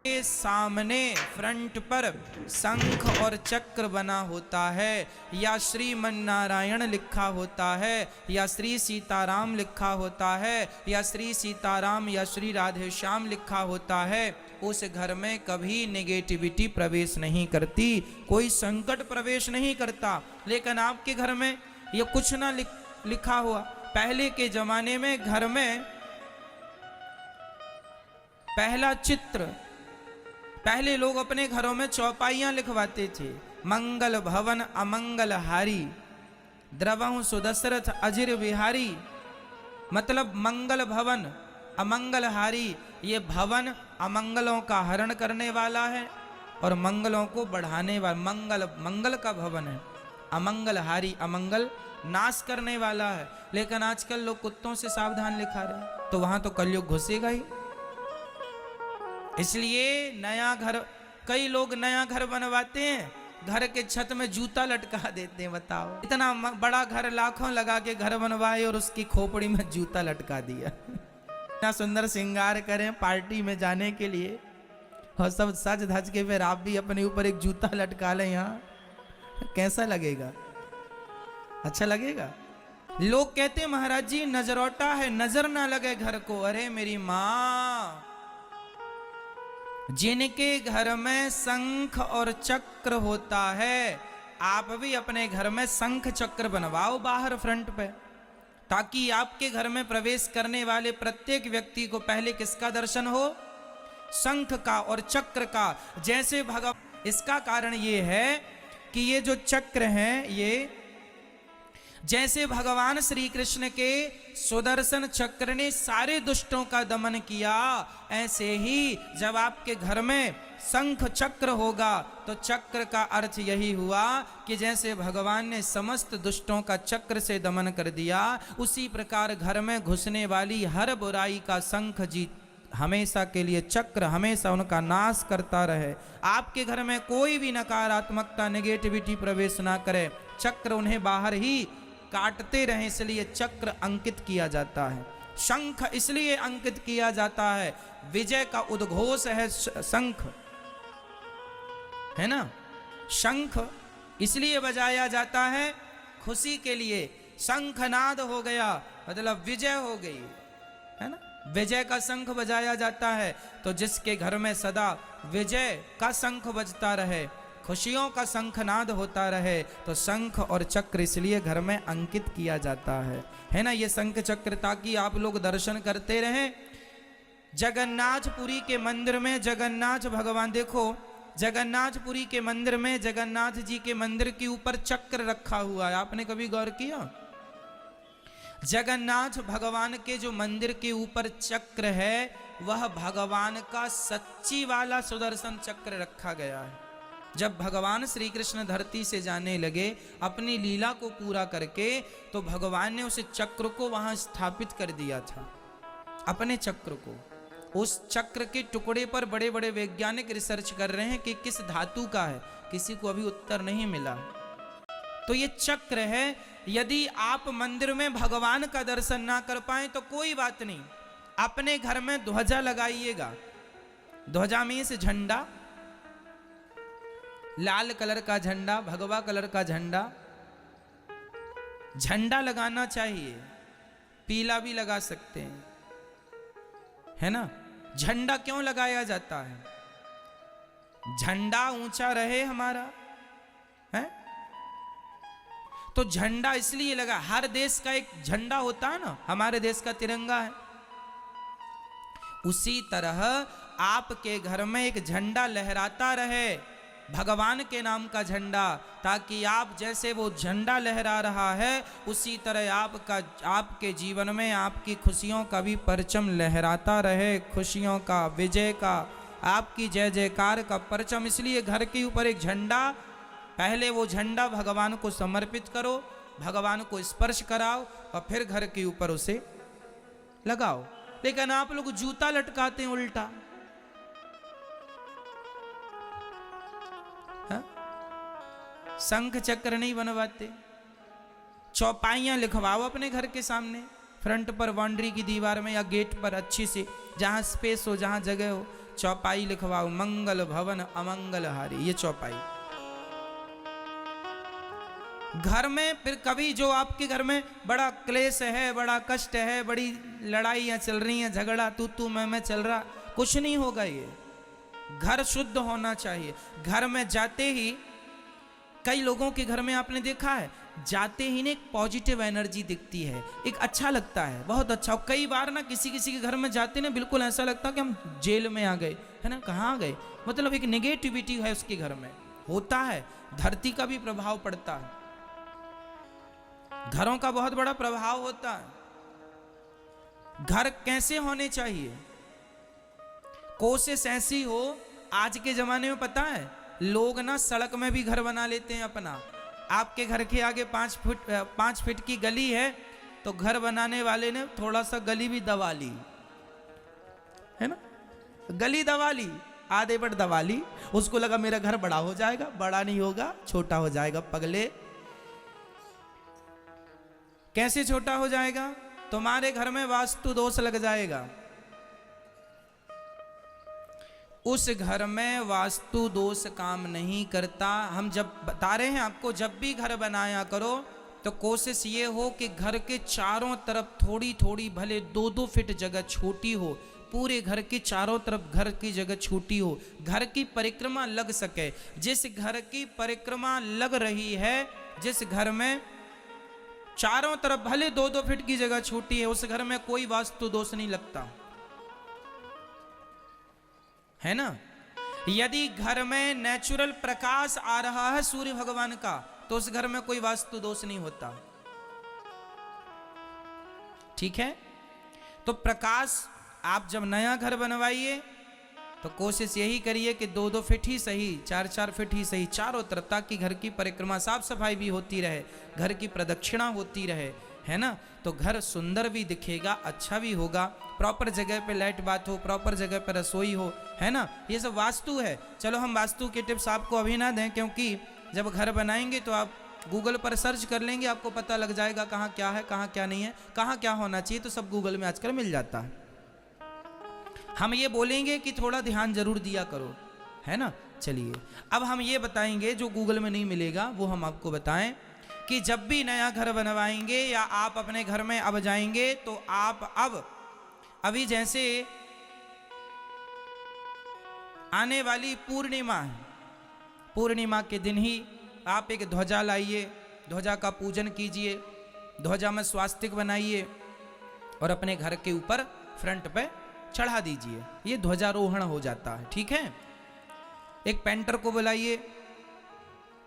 के सामने फ्रंट पर शंख और चक्र बना होता है, या श्रीमन नारायण लिखा होता है, या श्री सीताराम लिखा होता है, या श्री सीताराम या श्री राधे श्याम लिखा होता है, उस घर में कभी नेगेटिविटी प्रवेश नहीं करती, कोई संकट प्रवेश नहीं करता। लेकिन आपके घर में ये कुछ ना लिखा हुआ। पहले के जमाने में घर में पहला चित्र, पहले लोग अपने घरों में चौपाइयां लिखवाते थे। मंगल भवन अमंगल हारी, द्रवहु सुदशरथ अजिर विहारी। मतलब मंगल भवन अमंगल हारी, ये भवन अमंगलों का हरण करने वाला है और मंगलों को बढ़ाने वाला, मंगल मंगल का भवन है। अमंगल हारी, अमंगल नाश करने वाला है। लेकिन आजकल लोग कुत्तों से सावधान लिखा रहे, तो वहां तो कलयुग घुसेगा ही। इसलिए नया घर, कई लोग नया घर बनवाते हैं, घर के छत में जूता लटका देते हैं। बताओ, इतना बड़ा घर लाखों लगा के घर बनवाए और उसकी खोपड़ी में जूता लटका दिया। इतना सुंदर श्रृंगार करें पार्टी में जाने के लिए और सब सज धज के फिर आप भी अपने ऊपर एक जूता लटका लें यहाँ, कैसा लगेगा? अच्छा लगेगा? लोग कहते हैं महाराज जी नजरौटा है, नजर ना लगे घर को। अरे मेरी माँ, जिनके घर में शंख और चक्र होता है, आप भी अपने घर में शंख चक्र बनवाओ बाहर फ्रंट पे, ताकि आपके घर में प्रवेश करने वाले प्रत्येक व्यक्ति को पहले किसका दर्शन हो? शंख का और चक्र का। जैसे भगवान, इसका कारण ये है कि ये जो चक्र हैं, ये जैसे भगवान श्री कृष्ण के सुदर्शन चक्र ने सारे दुष्टों का दमन किया, ऐसे ही जब आपके घर में शंख चक्र होगा तो चक्र का अर्थ यही हुआ कि जैसे भगवान ने समस्त दुष्टों का चक्र से दमन कर दिया, उसी प्रकार घर में घुसने वाली हर बुराई का शंख जी हमेशा के लिए, चक्र हमेशा उनका नाश करता रहे। आपके घर में कोई भी नकारात्मकता, नेगेटिविटी प्रवेश ना करे, चक्र उन्हें बाहर ही काटते रहे, इसलिए चक्र अंकित किया जाता है। शंख इसलिए अंकित किया जाता है, विजय का उद्घोष है शंख, है ना? शंख इसलिए बजाया जाता है खुशी के लिए। शंखनाद हो गया मतलब विजय हो गई, है ना? विजय का शंख बजाया जाता है। तो जिसके घर में सदा विजय का शंख बजता रहे, खुशियों का शंखनाद होता रहे, तो शंख और चक्र इसलिए घर में अंकित किया जाता है ना? ये शंख चक्र ताकि आप लोग दर्शन करते रहें। जगन्नाथपुरी के मंदिर में जगन्नाथ भगवान, देखो जगन्नाथपुरी के मंदिर में जगन्नाथ जी के मंदिर के ऊपर चक्र रखा हुआ है। आपने कभी गौर किया? जगन्नाथ भगवान के जो मंदिर के ऊपर चक्र है, वह भगवान का सच्ची वाला सुदर्शन चक्र रखा गया है। जब भगवान श्री कृष्ण धरती से जाने लगे अपनी लीला को पूरा करके, तो भगवान ने उस चक्र को वहां स्थापित कर दिया था, अपने चक्र को। उस चक्र के टुकड़े पर बड़े बड़े वैज्ञानिक रिसर्च कर रहे हैं कि किस धातु का है, किसी को अभी उत्तर नहीं मिला। तो ये चक्र है। यदि आप मंदिर में भगवान का दर्शन ना कर पाए तो कोई बात नहीं, अपने घर में ध्वजा लगाइएगा। ध्वजा में से झंडा, लाल कलर का झंडा, भगवा कलर का झंडा, झंडा लगाना चाहिए। पीला भी लगा सकते हैं, है ना? झंडा क्यों लगाया जाता है? झंडा ऊंचा रहे हमारा, है? तो झंडा इसलिए लगा, हर देश का एक झंडा होता है ना, हमारे देश का तिरंगा है। उसी तरह आपके घर में एक झंडा लहराता रहे, भगवान के नाम का झंडा, ताकि आप जैसे वो झंडा लहरा रहा है, उसी तरह आपके जीवन में आपकी खुशियों का भी परचम लहराता रहे, खुशियों का, विजय का, आपकी जय जयकार का परचम। इसलिए घर के ऊपर एक झंडा, पहले वो झंडा भगवान को समर्पित करो, भगवान को स्पर्श कराओ और फिर घर के ऊपर उसे लगाओ। लेकिन आप लोग जूता लटकाते हैं उल्टा, शंख चक्र नहीं बनवाते। चौपाइयां लिखवाओ अपने घर के सामने, फ्रंट पर, बाउंड्री की दीवार में या गेट पर, अच्छी से, जहां स्पेस हो, जहां जगह हो, चौपाई लिखवाओ, मंगल भवन अमंगल हारी, ये चौपाई। घर में फिर कभी जो आपके घर में बड़ा क्लेश है, बड़ा कष्ट है, बड़ी लड़ाइयाँ चल रही हैं, झगड़ा तू मैं चल रहा, कुछ नहीं होगा। ये घर शुद्ध होना चाहिए। घर में जाते ही, कई लोगों के घर में आपने देखा है, जाते ही ना एक पॉजिटिव एनर्जी दिखती है, एक अच्छा लगता है, बहुत अच्छा। कई बार ना किसी के घर में जाते ना बिल्कुल ऐसा लगता है कि हम जेल में आ गए, है ना, कहाँ आ गए, मतलब एक नेगेटिविटी है उसके घर में, होता है। धरती का भी प्रभाव पड़ता है, घरों का बहुत बड़ा प्रभाव होता है। घर कैसे होने चाहिए? कोशिश ऐसी हो, आज के जमाने में पता है लोग ना सड़क में भी घर बना लेते हैं अपना। आपके घर के आगे 5 फीट की गली है तो घर बनाने वाले ने थोड़ा सा गली भी दबा ली, है ना, गली दबा ली, आधे पर दबा ली, उसको लगा मेरा घर बड़ा हो जाएगा, बड़ा नहीं होगा, छोटा हो जाएगा। पगले, कैसे छोटा हो जाएगा? तुम्हारे घर में वास्तु दोष लग जाएगा। उस घर में वास्तु दोष काम नहीं करता। हम जब बता रहे हैं आपको, जब भी घर बनाया करो तो कोशिश ये हो कि घर के चारों तरफ थोड़ी थोड़ी, भले 2-2 फीट जगह छोटी हो, पूरे घर के चारों तरफ घर की जगह छोटी हो, घर की परिक्रमा लग सके। जिस घर की परिक्रमा लग रही है, जिस घर में चारों तरफ भले 2-2 फीट की जगह छोटी है, उस घर में कोई वास्तु दोष नहीं लगता, है ना। यदि घर में नेचुरल प्रकाश आ रहा है सूर्य भगवान का, तो उस घर में कोई वास्तु दोष नहीं होता, ठीक है। तो प्रकाश, आप जब नया घर बनवाइए तो कोशिश यही करिए कि 2-2 फीट ही सही, 4-4 फीट ही सही चारों तरफ, ताकि घर की परिक्रमा, साफ सफाई भी होती रहे, घर की प्रदक्षिणा होती रहे, है ना। तो घर सुंदर भी दिखेगा, अच्छा भी होगा, प्रॉपर जगह पे लाइट बात हो, प्रॉपर जगह पे रसोई हो, है ना। ये सब वास्तु है। चलो हम वास्तु के टिप्स आपको अभी ना दें, क्योंकि जब घर बनाएंगे तो आप गूगल पर सर्च कर लेंगे, आपको पता लग जाएगा कहाँ क्या है, कहाँ क्या नहीं है, कहाँ क्या होना चाहिए, तो सब गूगल में आजकल मिल जाता है। हम ये बोलेंगे कि थोड़ा ध्यान जरूर दिया करो, है ना। चलिए अब हम ये बताएंगे जो गूगल में नहीं मिलेगा, वो हम आपको बताएं कि जब भी नया घर बनवाएंगे या आप अपने घर में अब जाएंगे, तो आप अभी जैसे आने वाली पूर्णिमा है, पूर्णिमा के दिन ही आप एक ध्वजा लाइए, ध्वजा का पूजन कीजिए, ध्वजा में स्वास्तिक बनाइए और अपने घर के ऊपर फ्रंट पे चढ़ा दीजिए। ये ध्वजारोहण हो जाता है, ठीक है। एक पेंटर को बुलाइए,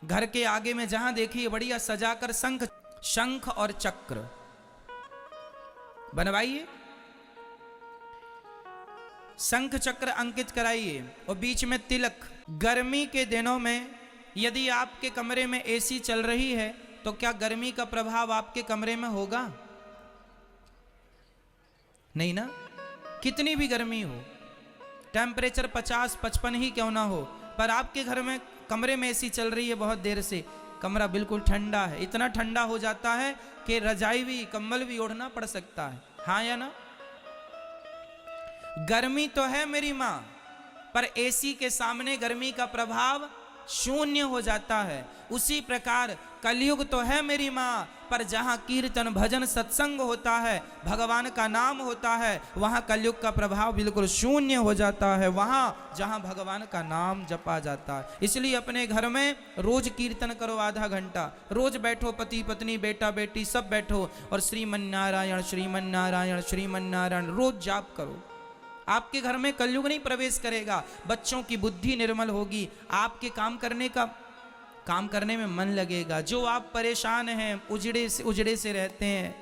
घर के आगे में जहां देखिए बढ़िया सजाकर शंख और चक्र बनवाइए, शंख चक्र अंकित कराइए और बीच में तिलक। गर्मी के दिनों में यदि आपके कमरे में एसी चल रही है तो क्या गर्मी का प्रभाव आपके कमरे में होगा? नहीं ना। कितनी भी गर्मी हो, टेम्परेचर 50-55 ही क्यों ना हो, पर आपके घर में कमरे में एसी चल रही है बहुत देर से, कमरा बिल्कुल ठंडा है, इतना ठंडा हो जाता है कि रजाई भी, कंबल भी ओढ़ना पड़ सकता है, हाँ या ना। गर्मी तो है मेरी माँ, पर एसी के सामने गर्मी का प्रभाव शून्य हो जाता है। उसी प्रकार कलयुग तो है मेरी माँ, पर जहाँ कीर्तन भजन सत्संग होता है, भगवान का नाम होता है, वहाँ कलयुग का प्रभाव बिल्कुल शून्य हो जाता है, वहाँ जहाँ भगवान का नाम जपा जाता है। इसलिए अपने घर में रोज कीर्तन करो, आधा घंटा रोज बैठो, पति पत्नी बेटा बेटी सब बैठो और श्रीमन नारायण श्रीमन नारायण श्रीमन नारायण रोज जाप करो। आपके घर में कलयुग नहीं प्रवेश करेगा, बच्चों की बुद्धि निर्मल होगी, आपके काम करने में मन लगेगा। जो आप परेशान हैं, उजड़े से रहते हैं,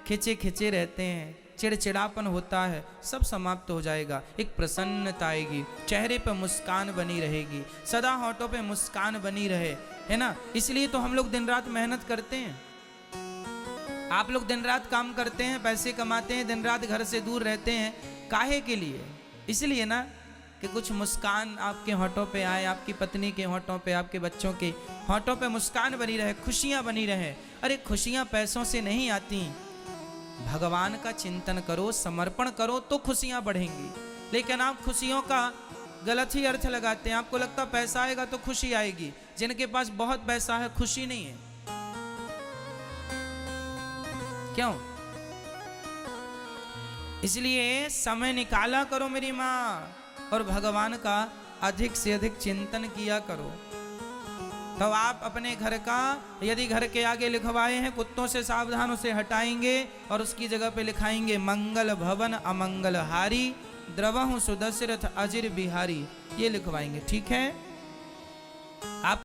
खिंचे रहते हैं, चिड़चिड़ापन होता है, सब समाप्त हो जाएगा। एक प्रसन्नता आएगी, चेहरे पर मुस्कान बनी रहेगी, सदा होठों पे मुस्कान बनी रहे, है ना। इसलिए तो हम लोग दिन रात मेहनत करते हैं, आप लोग दिन रात काम करते हैं, पैसे कमाते हैं, दिन रात घर से दूर रहते हैं, काहे के लिए? इसलिए ना कि कुछ मुस्कान आपके होठों पे आए, आपकी पत्नी के होठों पे, आपके बच्चों के होठों पे मुस्कान बनी रहे, खुशियां बनी रहे। अरे खुशियां पैसों से नहीं आती, भगवान का चिंतन करो, समर्पण करो तो खुशियां बढ़ेंगी। लेकिन आप खुशियों का गलत ही अर्थ लगाते हैं। आपको लगता पैसा आएगा तो खुशी आएगी, जिनके पास बहुत पैसा है खुशी नहीं है। क्यों? इसलिए समय निकाला करो मेरी माँ, और भगवान का अधिक से अधिक चिंतन किया करो। तो आप अपने घर का, यदि घर के आगे लिखवाए हैं कुत्तों से सावधान, उसे हटाएंगे और उसकी जगह पे लिखाएंगे मंगल भवन अमंगल हारी, द्रवहु सुदशरथ अजिर बिहारी, ये लिखवाएंगे। ठीक है? आप